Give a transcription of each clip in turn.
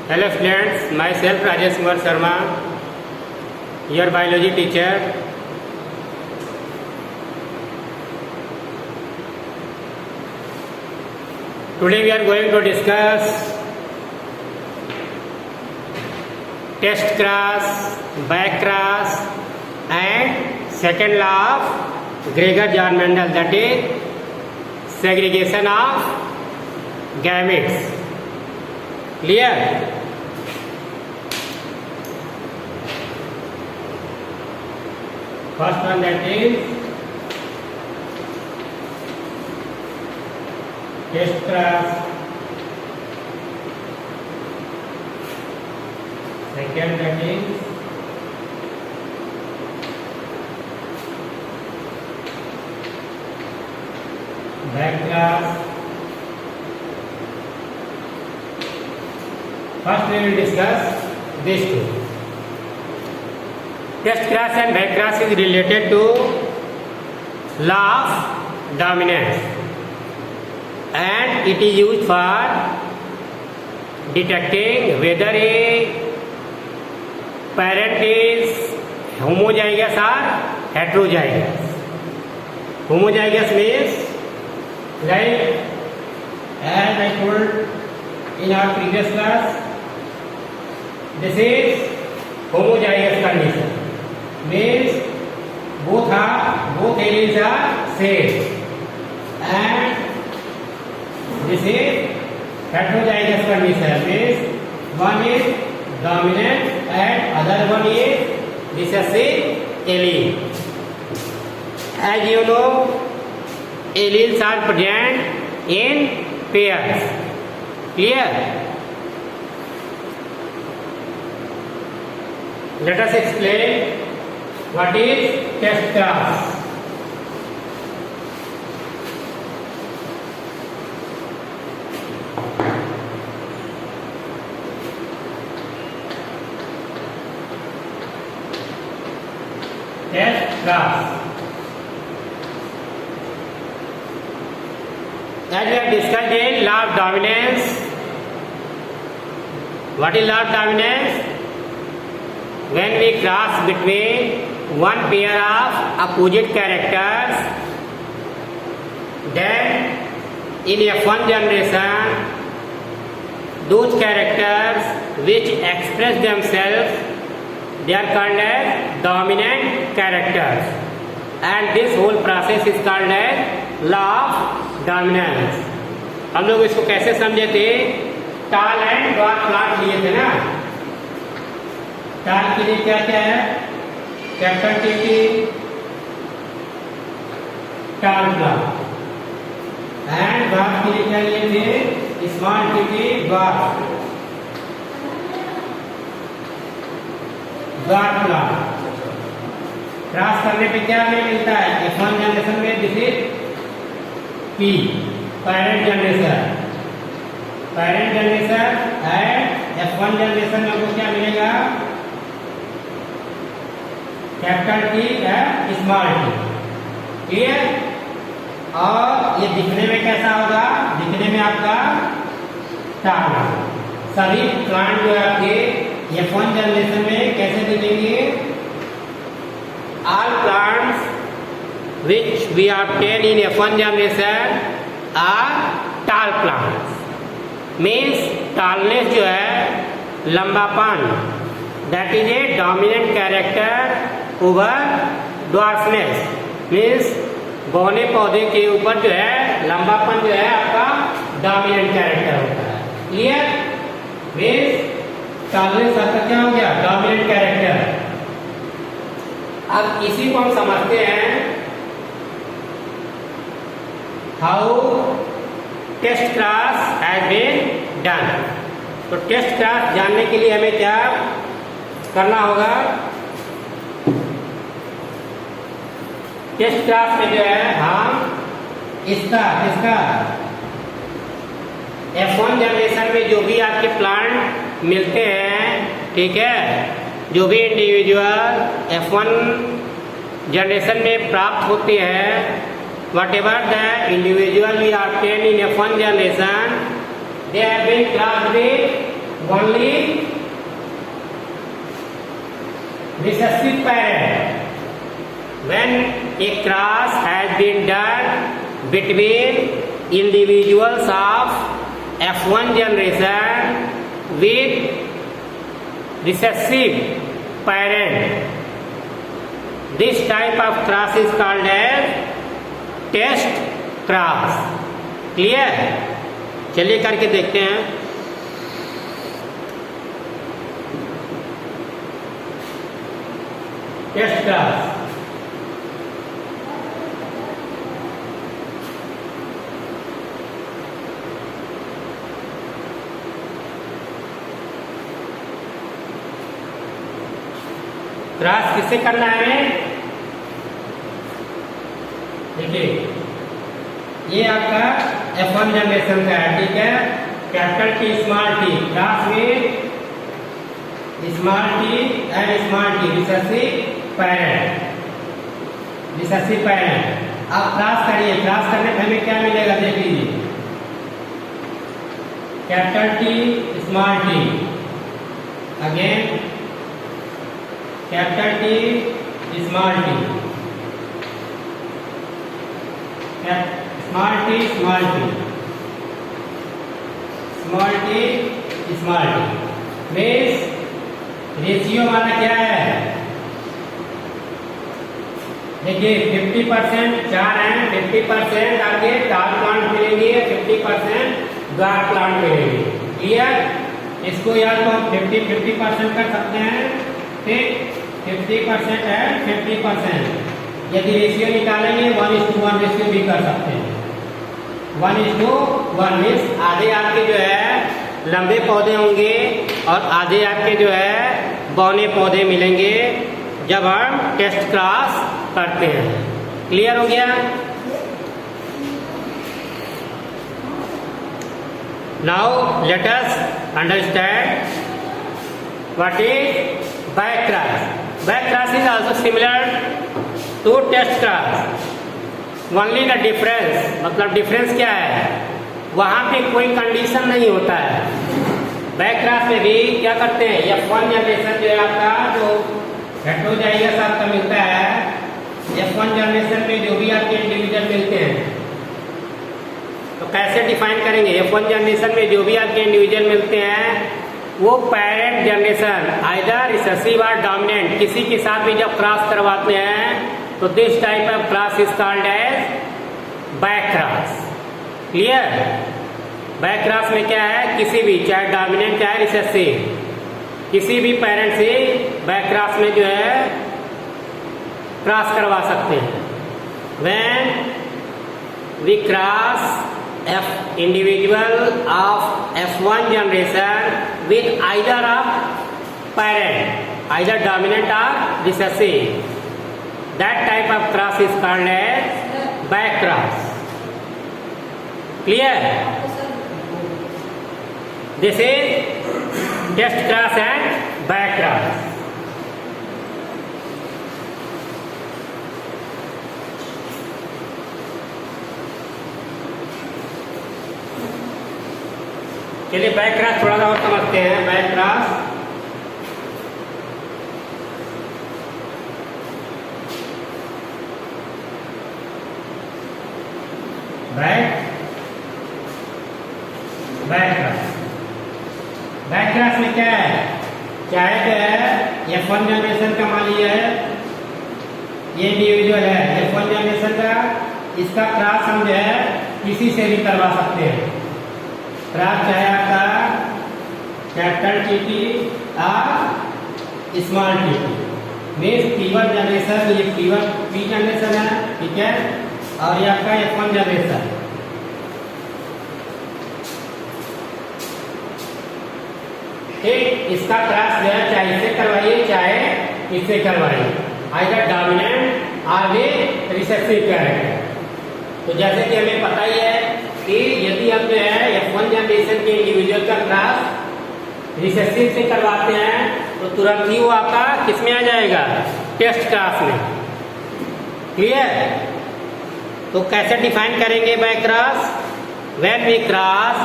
Hello students, myself Rajesh Kumar Sharma, your biology teacher. Today we are going to discuss test cross, back cross and second law of Gregor-John Mendel, that is segregation of gametes. Clear? First one, that is test cross. Second, that is back cross. First we will discuss these two. Test cross and back cross is related to law of dominance and it is used for detecting whether a parent is homozygous or heterozygous. Homozygous means, like as I told in our previous class, this is homozygous condition. Means both alleles are same, and this is heterozygous condition. Means one is dominant and other one is recessive allele. As you know, alleles are present in pairs. Clear? Let us explain what is test cross. Test cross. As we have discussed in law of dominance. What is law of dominance? When we cross between one pair of opposite characters, then in F1 generation, those characters which express themselves, they are called as dominant characters, and this whole process is called as law of dominance. हम लोग इसको कैसे समझे थे? टाल and dot plot लिए थे ना. टाल के लिए क्या क्या है? कैपिटल टी की टाल प्लॉट, एंड डॉट के लिए क्या लिए थे? स्मॉल टी की डॉट प्लॉट. क्रॉस करने पे क्या हमें मिलता है? F1 जनरेशन में this is P, parent generation. Parent generation and F1 generation में हमको क्या मिलेगा? Capital T and small T. Clear? और ये दिखने में कैसा होगा? दिखने में आपका टाल. सभी प्लांट जो आपके F1 जनरेशन में कैसे दिखेंगे? All plants which we obtain in F1 generation are tall plants. Means tallness जो है, लंबापन, that is a dominant character over dwarfness. Means बौने पौधे के ऊपर जो है लंबापन जो है आपका dominant character होता है. Clear? Means tallness आपका क्या हो गया? Dominant character. अब इसी को हम समझते हैं how test cross has been done. तो टेस्ट क्रॉस जानने के लिए हमें क्या करना होगा? टेस्ट क्रॉस में जो है हम इसका F1 जनरेशन में जो भी आपके प्लांट मिलते हैं, ठीक है, जो भी इंडिविजुअल F1 जनरेशन में प्राप्त होते हैं, whatever the individual we obtain in F1 generation, they have been crossed with only recessive parent. When a cross has been done between individuals of F1 generation with recessive parent, this type of cross is called as test cross. Clear? चलिए करके देखते हैं. Test cross. Cross किससे करना है? देखिए ये आपका F1 जनरेशन का है, ठीक है. Capital T small T cross with small T and small T recessive parent. Recessive parent. आप क्रॉस करिए. क्रॉस करने पे हमें क्या मिलेगा देख लीजिए. Capital T small T again capital T small T small T small T small T small T. Means ratio हमारा क्या है? देखिए 50% 4 हैं. 50% आपके टाल प्लांट मिलेंगे, 50% गार्ड प्लांट मिलेंगे. क्लियर? इसको या तो हम 50% कर सकते हैं. ठीक, 50% है 50%. यदि रेशियो निकालेंगे 1:1 रेशियो भी कर सकते हैं. 1:1 मीन्स आधे आपके जो है लंबे पौधे होंगे और आधे आपके जो है बौने पौधे मिलेंगे जब हम टेस्ट क्रॉस करते हैं. क्लियर हो गया? Now let us understand what is back cross. Back cross is also similar to test cross. Only the difference, मतलब डिफरेंस क्या है? वहां पे कोई कंडीशन नहीं होता है. बैक क्रॉस में भी क्या करते हैं? F1 जनरेशन जो है आपका जो हेटेरोजाइगस आपका मिलता है, F1 जनरेशन में जो भी आपके इंडिविजुअल मिलते हैं तो कैसे डिफाइन करेंगे? F1 जनरेशन में जो भी आपके इंडिविजुअल मिलते हैं वो पेरेंट जनरेशन आइदर रिसेसिव और डोमिनेंट किसी के साथ भी जब क्रॉस करवाते हैं तो this type of cross is called as back cross. Clear? Back cross में क्या है? किसी भी चाहे डोमिनेंट चाहे रिसेसिव किसी भी पेरेंट से बैक क्रॉस में जो है क्रॉस करवा सकते हैं. When we cross F individual of F1 generation with either of parent, either dominant or recessive, that type of cross is called as back cross. Clear? This is test cross and back cross. चलिए back cross थोड़ा सा और समझते हैं. Back cross back cross में क्या है? चाहे जो है F1 जनरेशन का मान लिया है, ये इंडिविजुअल है F1 जनरेशन का, इसका क्रॉस हम जो है किसी से भी करवा सकते हैं. क्रॉस चाहे आपका कैपिटल टी और small T means P1 generation, ये P जनरेशन है, ठीक है, और ये आपका F1 जनरेशन. ठीक, इसका क्रॉस जो है चाहे इससे करवाइए चाहे इससे करवाइए, आइदर डोमिनेंट और वे रिसेसिव कैरेक्टर. तो जैसे कि हमें पता ही है कि यदि हम जो है F1 जनरेशन के इंडिविजुअल का क्रॉस रिसेसिव से करवाते हैं तो तुरंत ही वो आपका किस में आ जाएगा? टेस्ट क्रॉस में. क्लियर? तो कैसे डिफाइन करेंगे back cross? When we cross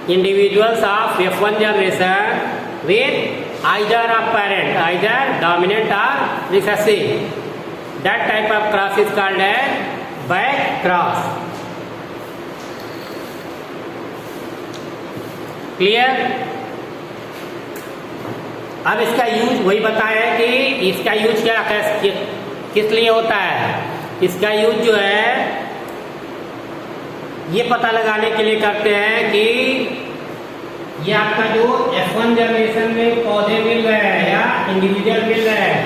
individuals of F1 generation with either a parent, either dominant or recessive. That type of cross is called a back cross. Clear? अब इसका use वही बताया है कि इसका यूज क्या किस लिए होता है। इसका यूज जो है ये पता लगाने के लिए करते हैं कि ये आपका जो F1 जनरेशन में पौधे मिल रहे हैं या इंडिविजुअल मिल रहे हैं,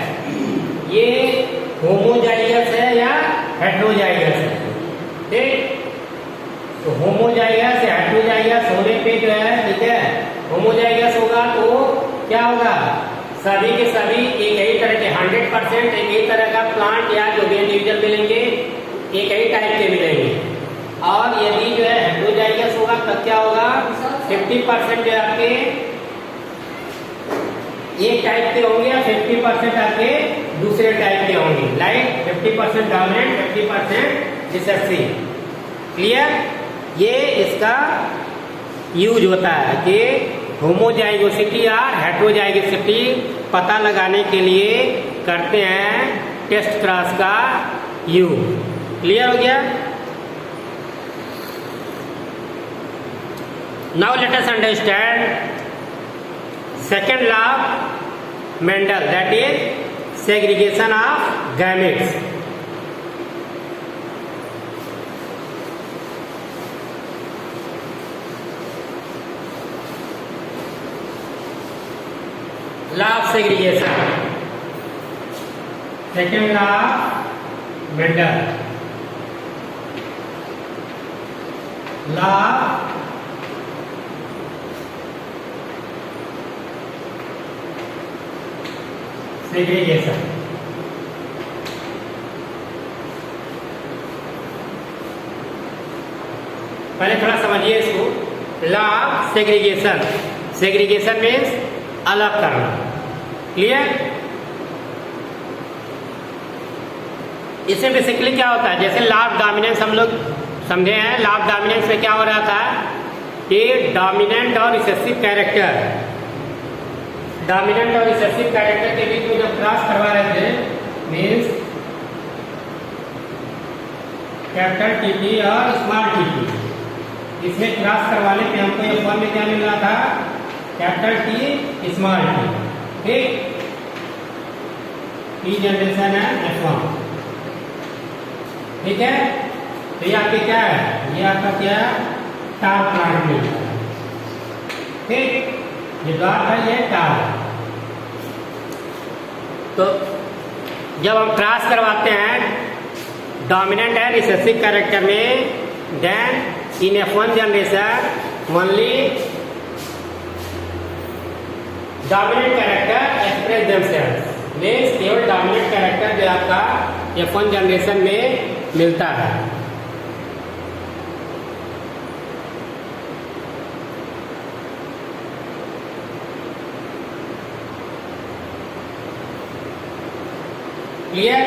ये होमोजाइगस है या हेट्रोजाइगस है। ठीक, तो होमोजाइगस या हेट्रोजाइगस होने पे जो है, ठीक है, होमोजाइगस होगा तो क्या होगा, सभी के सभी एक ही तरह के 100% एक ही तरह का प्लांट या जो भी इंडिविजुअल मिलेंगे एक ही टाइप के मिलेंगे। और यदि जो है हेट्रोजाइगस होगा तब क्या होगा, 50% जो आपके एक टाइप के होंगे या 50% आपके दूसरे टाइप के होंगे। Like 50% dominant, 50% recessive. क्लियर? ये इसका यूज होता है कि होमोजाइगोसिटी और हेट्रोजाइगोसिटी पता लगाने के लिए करते हैं टेस्ट क्रॉस का यूज। क्लियर हो गया? Now let us understand second law of Mendel, that is segregation of gametes. Law of segregation. Second law of Mendel. Law segregation. पहले थोड़ा समझिए इसको। Law of segregation, segregation means अलग करना। Clear? इसमें बेसिकली क्या होता है, जैसे लॉ ऑफ डोमिनेंस हम लोग समझे हैं। लॉ ऑफ डोमिनेंस में क्या हो रहा था कि डोमिनेंट और रिसेसिव कैरेक्टर, डोमिनेंट और रिसेसिव कैरेक्टर के बीच में जब क्रॉस करवा रहे थे, मीन्स कैपिटल टीपी और स्मॉल टीपी, इसमें क्रॉस करवाने पे हमको ये फॉर्म में क्या मिल रहा था, कैपिटल टी स्मॉल टी। ठीक, टी जनरेशन है F1। ठीक है, तो ये आपके क्या है, ये आपका क्या है, टाल प्लांट मिल रहा है। ठीक, ये डॉट है, ये टाल। तो जब हम क्रॉस करवाते हैं डोमिनेंट है रिसेसिव कैरेक्टर में, then in F1 generation only dominant character express themselves, means केवल डोमिनेंट कैरेक्टर जो आपका F1 जनरेशन में मिलता है। क्लियर?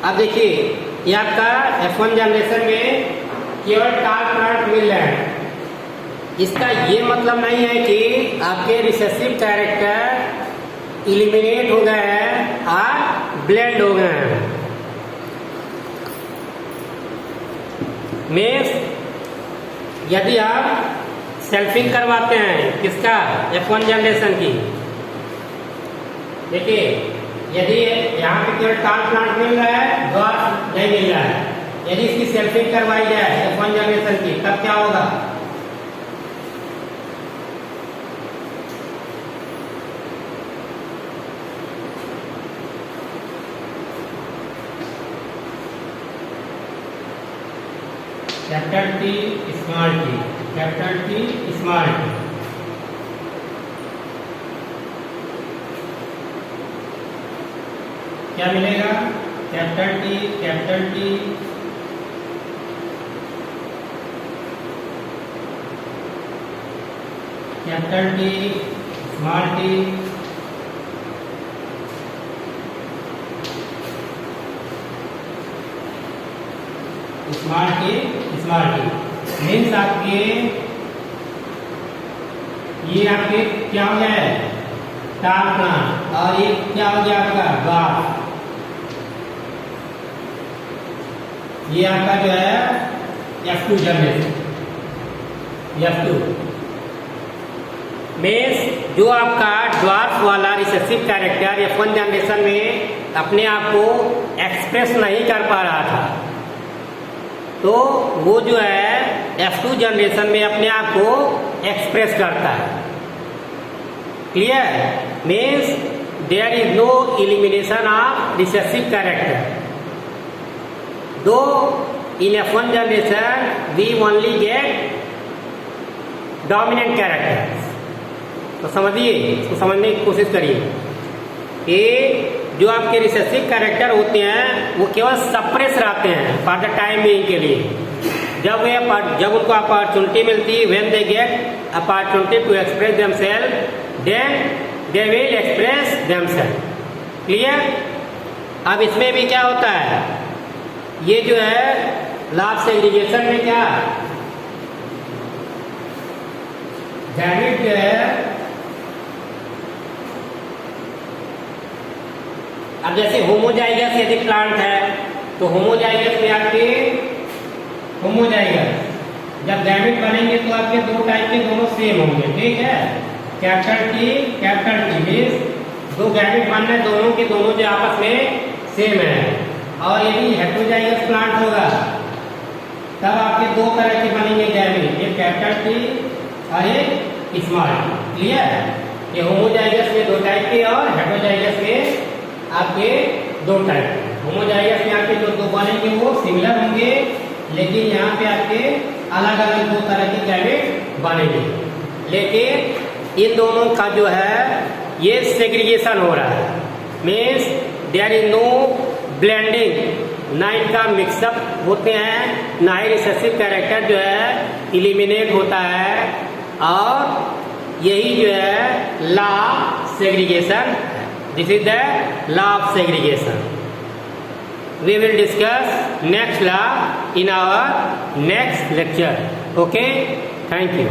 अब देखिए, ये आपका F1 जनरेशन में केवल टाल प्लांट मिल रहे हैं। इसका ये मतलब नहीं है कि आपके रिसेसिव कैरेक्टर इलिमिनेट हो गए हैं और ब्लेंड हो गए हैं। मीन्स यदि आप सेल्फिंग करवाते हैं किसका, F1 जनरेशन की, देखिए यदि यहाँ पे केवल टाल प्लांट मिल रहा है, डॉट नहीं मिल रहा है, यदि इसकी सेल्फिंग करवाई जाए F1 जनरेशन की, तब क्या होगा, capital T small T, capital T small T. क्या मिलेगा, capital T, capital T, capital T, small T, small T, small T. Means आपके ये आपके क्या हो गया है, टाल प्लांट, और ये क्या हो गया आपका ड्वार्फ। ये आपका जो है F2 जनरेशन, F2 मीन्स जो आपका ड्वार्फ वाला रिसेसिव कैरेक्टर F1 जनरेशन में अपने आप को एक्सप्रेस नहीं कर पा रहा था, तो वो जो है F2 जनरेशन में अपने आप को एक्सप्रेस करता है। Clear? Means there is no elimination of recessive character, though in F1 generation we only get dominant characters। तो समझिए, इसको समझने की कोशिश करिए कि जो आपके रिसेसिव कैरेक्टर होते हैं वो केवल सप्रेस रहते हैं फॉर द टाइम बीइंग के लिए। जब उनको अपॉर्चुनिटी मिलती है, when they get opportunity to express themselves then they will express themselves. Clear? अब इसमें भी क्या होता है, ये जो है लॉ ऑफ सेग्रीगेशन में क्या गैमेट जो है, अब जैसे होमोजाइगस यदि प्लांट है तो होमोजाइगस में आपके होमोजाइगस जब गैमेट बनेंगे तो आपके दो टाइप के दोनों सेम होंगे। ठीक है, कैपिटल टी मीन्स दो गैमेट बनने दोनों के दोनों जो आपस में सेम है। और यदि हेटेरोजाइगस प्लांट होगा तब आपके दो तरह के बनेंगे गैमेट, एक कैपिटल टी और एक स्मॉल टी। क्लियर? ये होमोजाइगस में दो टाइप के और हेटेरोजाइगस में आपके दो टाइप के। होमोजाइगस में आपके जो दो बनेंगे वो सिमिलर होंगे, लेकिन यहाँ पे आपके अलग अलग दो तरह के गैमेट बनेंगे, लेकिन इन दोनों का जो है ये सेग्रीगेशन हो रहा है। Means there is no blending, ना इनका मिक्सअप होते हैं, ना ही रिसेसिव कैरेक्टर जो है इलिमिनेट होता है, और यही जो है law segregation. This is the law of segregation. We will discuss next law in our next lecture. Okay, thank you.